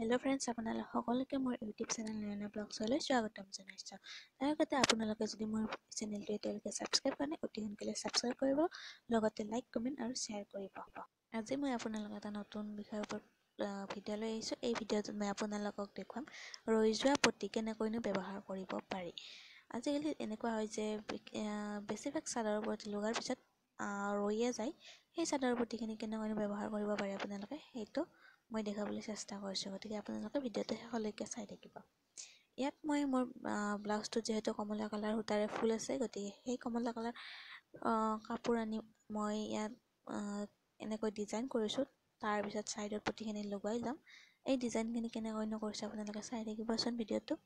Hello' friends, আপোনালোক সকলোকে মোৰ ইউটিউব চেনেল নয়না ব্লগছলৈ স্বাগতম জনাইছোঁ। তাৰ আগতে আপোনালোকে যদি মোৰ চেনেলটো এতিয়ালৈকে ছাবস্ক্ৰাইব কৰা নাই, অতি সোনকালে ছাবস্ক্ৰাইব কৰিব, লগতে লাইক, কমেণ্ট আৰু শ্বেয়াৰ কৰিব। আজি মই আপোনালোকক এটা নতুন বিষয়ৰ ওপৰত ভিডিঅ' লৈ আহিছোঁ। এই ভিডিঅ'টোত মই আপোনালোকক দেখুৱাম ৰৈ যোৱা পটি কেনেকৈনো ব্যৱহাৰ কৰিব পাৰি। আজিকালি এনেকুৱা হয় যে বেছিভাগ চাদৰৰ পটি লগাৰ পিছত ৰৈয়ে যায়। সেই চাদৰৰ পটিখিনি কেনেকৈনো ব্যৱহাৰ কৰিব পাৰি আপোনালোকে সেইটো মই দেখাবলৈ চেষ্টা কৰিছোঁ, গতিকে আপোনালোকে ভিডিঅ'টো শেষলৈকে চাই থাকিব। ইয়াত মই মোৰ ব্লাউজটোত যিহেতু কমলা কালাৰ সূতাৰে ফুল আছে, গতিকে সেই কমলা কালাৰ কাপোৰ আনি মই ইয়াত এনেকৈ ডিজাইন কৰিছোঁ। তাৰপিছত ছাইডত পটিখিনি লগাই ল'ম। এই ডিজাইনখিনি কেনেকৈনো কৰিছোঁ আপোনালোকে চাই থাকিবচোন ভিডিঅ'টো।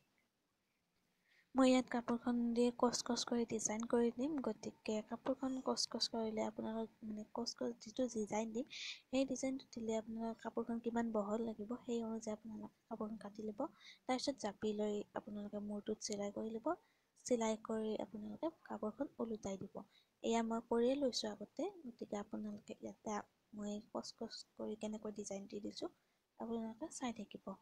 মই ইয়াত কাপোৰখন দি কচ কৰি ডিজাইন কৰি দিম, গতিকে কাপোৰখন কচ কৰিলে আপোনালোক কচ যিটো ডিজাইন দিম, সেই ডিজাইনটো দিলে আপোনালোকৰ কাপোৰখন কিমান বহল লাগিব সেই অনুযায়ী আপোনালোকে কাপোৰখন কাটি ল'ব। তাৰপিছত জাপি লৈ আপোনালোকে মূৰটোত চিলাই কৰি ল'ব। চিলাই কৰি আপোনালোকে কাপোৰখন ওলোটাই দিব। এয়া মই কৰিয়ে লৈছোঁ আগতে, গতিকে আপোনালোকে ইয়াতে মই কচ কৰি কেনেকৈ ডিজাইন দি দিছোঁ আপোনালোকে চাই থাকিব।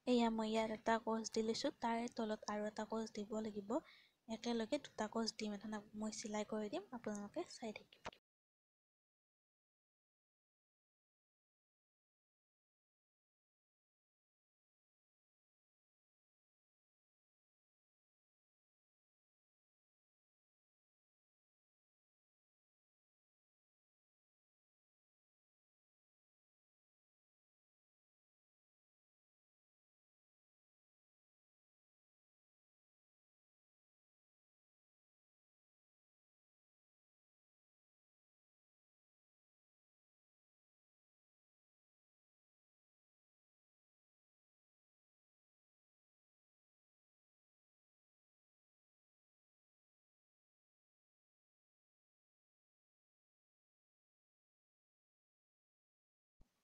এয়া মই ইয়াত এটা কচ দি লৈছোঁ, তাৰে তলত আৰু এটা কচ দিব লাগিব। একেলগে দুটা কচ দি মই চিলাই কৰি দিম, আপোনালোকে চাই থাকিব।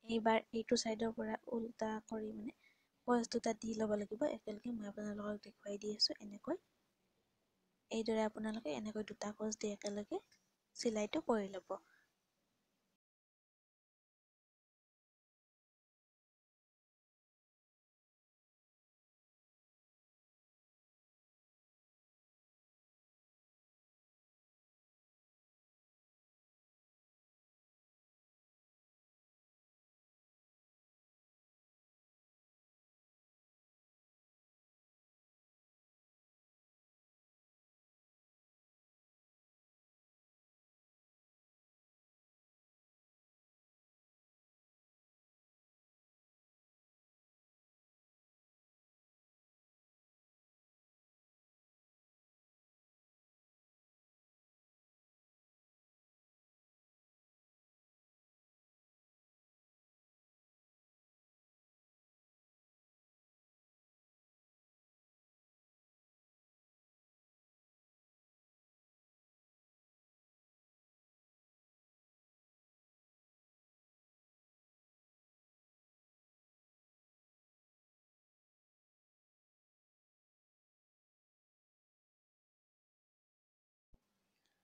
এইবাৰ এইটো ছাইডৰ পৰা উল্টা কৰি কচ দুটা দি ল'ব লাগিব। একেলগে মই আপোনালোকক দেখুৱাই দি আছোঁ। এইদৰে আপোনালোকে এনেকৈ দুটা কচ দি একেলগে চিলাইটো কৰি ল'ব।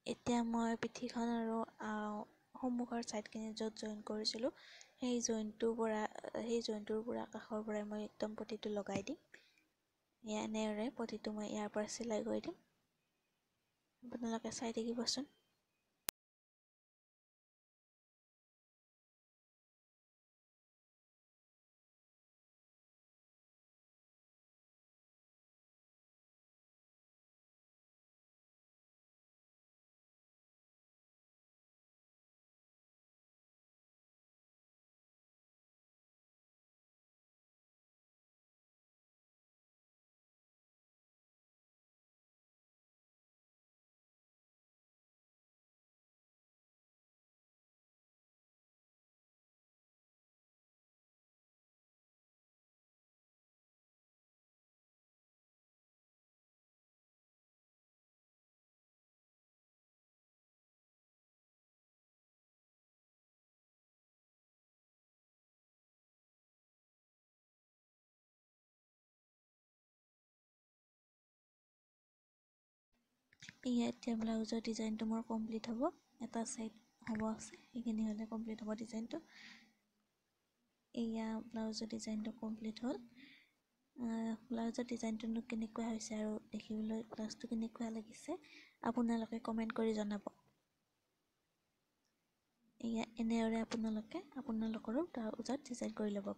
এতিয়া মই পিঠিখন আৰু সন্মুখৰ ছাইডখিনি য'ত জইন কৰিছিলোঁ সেই জইনটোৰ পৰা কাষৰ পৰাই মই একদম পটিটো লগাই দিম। এনেদৰে পটিটো মই ইয়াৰ পৰা চিলাই কৰি দিম। আপোনালোকে চাই থাকিবচোন। এয়া এতিয়া ব্লাউজৰ ডিজাইনটো মোৰ কমপ্লিট হ'ব এটা সাইড হ'ব আছে এইখিনি হলে কমপ্লিট হ'ব ডিজাইনটো এয়া ব্লাউজৰ ডিজাইনটো কমপ্লিট হ'ল ব্লাউজৰ ডিজাইনটো কেনেকুৱা হৈছে আৰু দেখিবলৈ ব্লাউজটো কেনেকুৱা লাগিছে আপোনালোকে কমেন্ট কৰি জনাব এয়া এনেদৰে আপোনালোকৰো ব্লাউজত ডিজাইন কৰি ল'ব